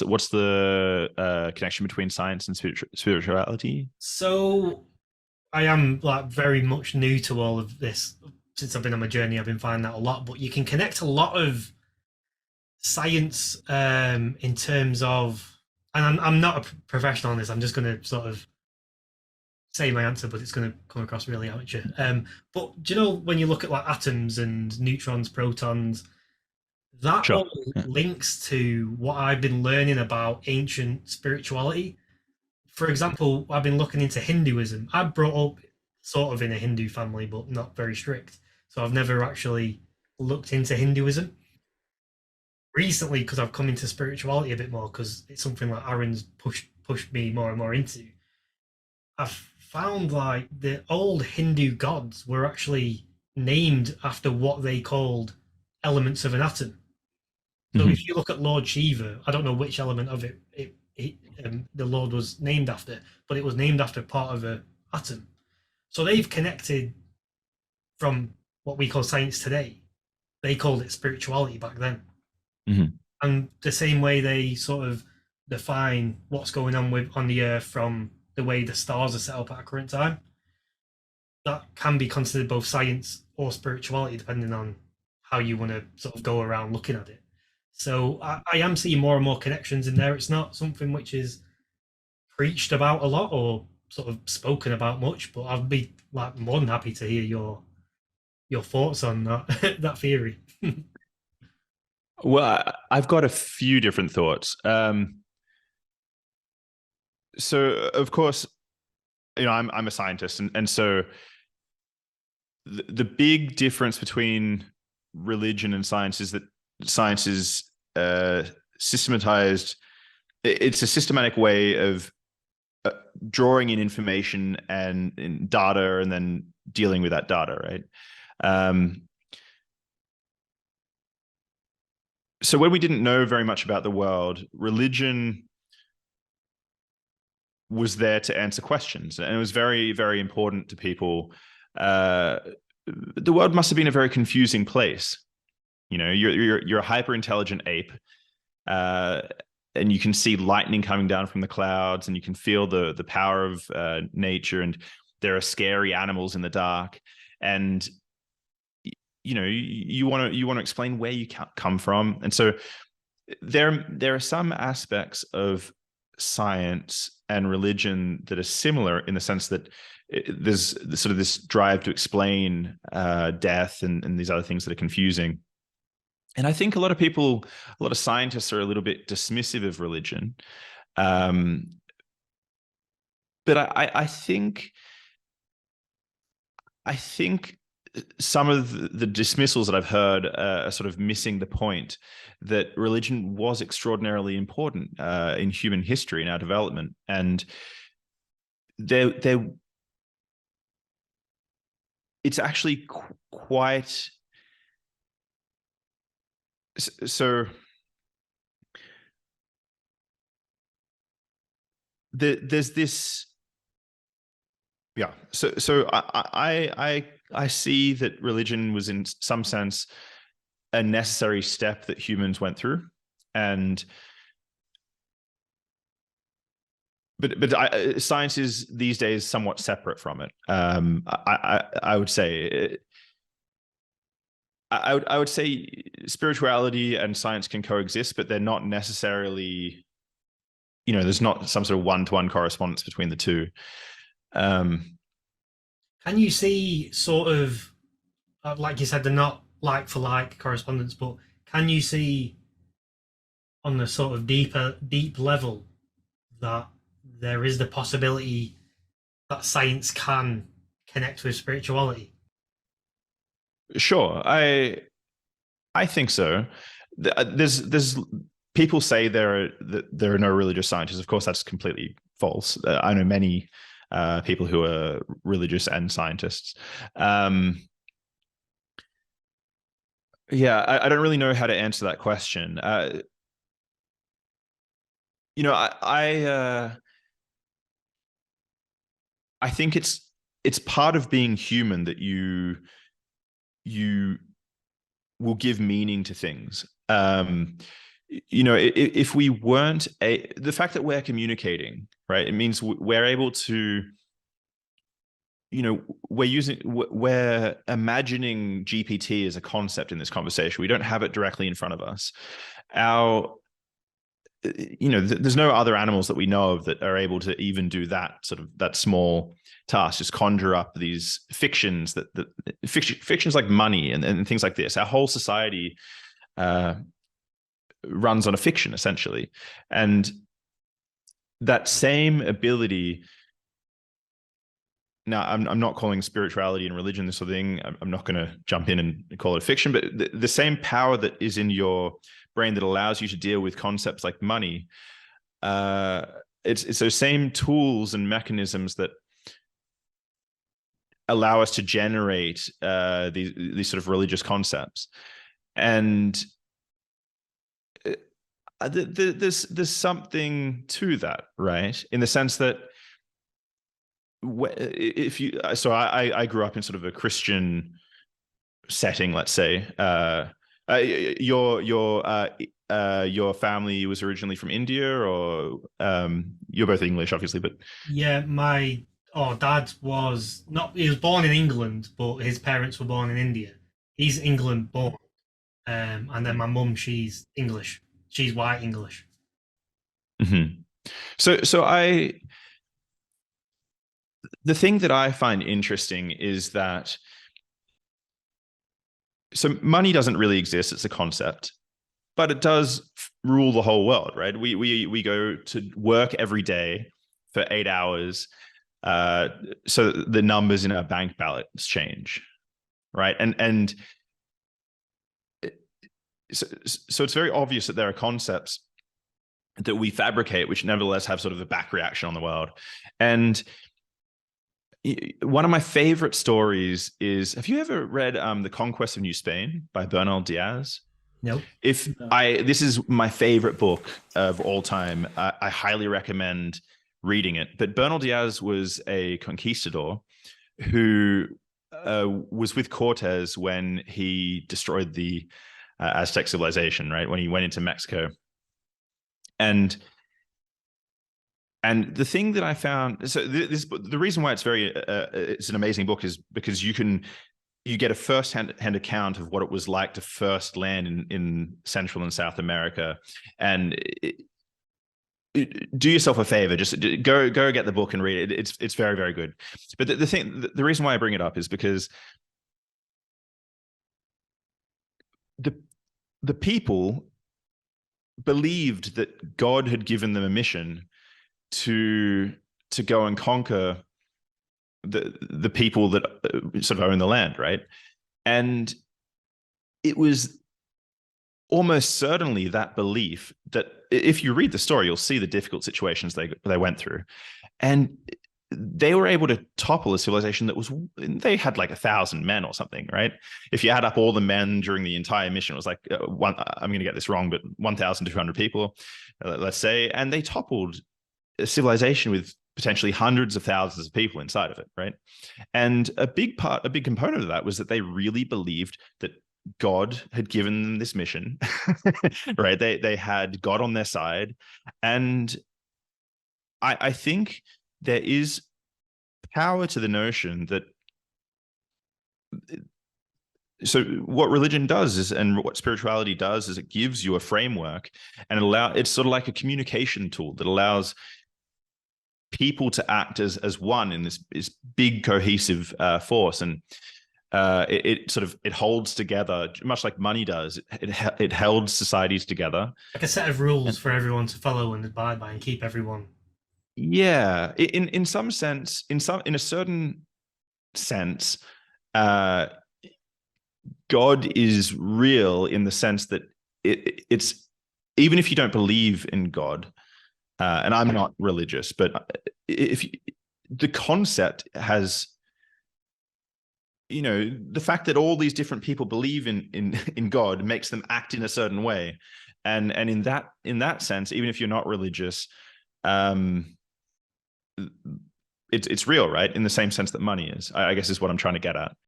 what's the connection between science and spirituality? So I am like very much new to all of this. Since I've been on my journey, I've been finding that a lot. But you can connect a lot of science in terms of, and I'm not a professional on this. I'm just going to sort of say my answer, but it's going to come across really amateur. But do you know when you look at like atoms and neutrons, protons, that Sure. all Yeah. links to what I've been learning about ancient spirituality. For example, I've been looking into Hinduism. I brought up sort of in a Hindu family, but not very strict. So I've never actually looked into Hinduism recently because I've come into spirituality a bit more because it's something like Aaron's pushed me more and more into. I've found like the old Hindu gods were actually named after what they called elements of an atom. So if Hmm. you look at Lord Shiva, I don't know which element of the Lord was named after, but it was named after part of a atom. So they've connected from what we call science today. They called it spirituality back then, Hmm. and the same way they sort of define what's going on with on the Earth from the way the stars are set up at a current time. That can be considered both science or spirituality, depending on how you want to sort of go around looking at it. So I am seeing more and more connections in there. It's not something which is preached about a lot or sort of spoken about much, but I'd be like more than happy to hear your thoughts on that that theory. Well, I've got a few different thoughts. So of course, I'm a scientist, and so the big difference between religion and science is that science is systematized. It's a systematic way of uh, drawing in information and in data, and then dealing with that data, right? Um, so when we didn't know very much about the world, religion was there to answer questions, and it was very, very important to people. Uh, the world must have been a very confusing place. You're a hyper intelligent ape, uh, and you can see lightning coming down from the clouds, and you can feel the power of nature, and there are scary animals in the dark, and you want to explain where you come from, and so there are some aspects of science and religion that are similar in the sense that there's sort of this drive to explain death and these other things that are confusing. And I think a lot of scientists are a little bit dismissive of religion. Um, but I think some of the dismissals that I've heard are sort of missing the point that religion was extraordinarily important in human history and our development, and there it's actually quite so. There's this, yeah. So I see that religion was in some sense a necessary step that humans went through, and science is these days somewhat separate from it. I would say I would say spirituality and science can coexist, but they're not necessarily, there's not some sort of one-to-one correspondence between the two. Um, Can you see sort of like you said, they're not like for like correspondence, but can you see on the sort of deep level that there is the possibility that science can connect with spirituality? sure, I think so. There's people say there are no religious scientists. Of course, that's completely false. I know many people who are religious and scientists. Um, yeah, I don't really know how to answer that question. You know, I think it's part of being human that you will give meaning to things. if we weren't the fact that we're communicating, right, it means we're able to, we're imagining GPT as a concept in this conversation. We don't have it directly in front of us. There's no other animals that we know of that are able to even do that small task, just conjure up these fictions fictions like money and things like this. Our whole society runs on a fiction, essentially. And that same ability. Now, I'm not calling spirituality and religion this sort of thing. I'm not going to jump in and call it fiction, but the same power that is in your brain that allows you to deal with concepts like money, it's those same tools and mechanisms that allow us to generate these sort of religious concepts. And there's something to that, right? In the sense that I grew up in sort of a Christian setting, let's say. Your family was originally from India, or you're both English, obviously, but Yeah, my dad was not. He was born in England, but his parents were born in India. He's England born, and then my mum, she's English. She's white English. Mm-hmm. So the thing that I find interesting is that money doesn't really exist. It's a concept, but it does rule the whole world, right? We go to work every day for 8 hours, so the numbers in our bank balance change, right? And so it's very obvious that there are concepts that we fabricate, which nevertheless have sort of a back reaction on the world. And one of my favorite stories is, have you ever read The Conquest of New Spain by Bernal Diaz? Nope. This is my favorite book of all time. I highly recommend reading it. But Bernal Diaz was a conquistador who was with Cortez when he destroyed the Aztec civilization, right? When he went into Mexico. And the thing that I found, the reason why it's an amazing book is because you get a first-hand account of what it was like to first land in Central and South America. And do yourself a favor, just go get the book and read it. It's very, very good. But the reason why I bring it up is because the people believed that God had given them a mission to go and conquer the people that sort of own the land, right? And it was almost certainly that belief that, if you read the story, you'll see the difficult situations they went through, and they were able to topple a civilization they had like 1,000 men or something, right? If you add up all the men during the entire mission, it was like I'm going to get this wrong, but 1,200 people, let's say, and they toppled a civilization with potentially hundreds of thousands of people inside of it, right? And a big component of that was that they really believed that God had given them this mission, right? They had God on their side. And I think there is power to the notion that, so what religion does and what spirituality does is it gives you a framework, and it's sort of like a communication tool that allows people to act as one in this big cohesive force. And it holds together, much like money does. It held societies together, like a set of rules for everyone to follow and abide by, and keep everyone. Yeah, in some sense, in a certain sense, God is real in the sense that it's, even if you don't believe in God, and I'm not religious, but the concept has, the fact that all these different people believe in God makes them act in a certain way, and in that sense, even if you're not religious, it's real, right? In the same sense that money is, I guess, is what I'm trying to get at.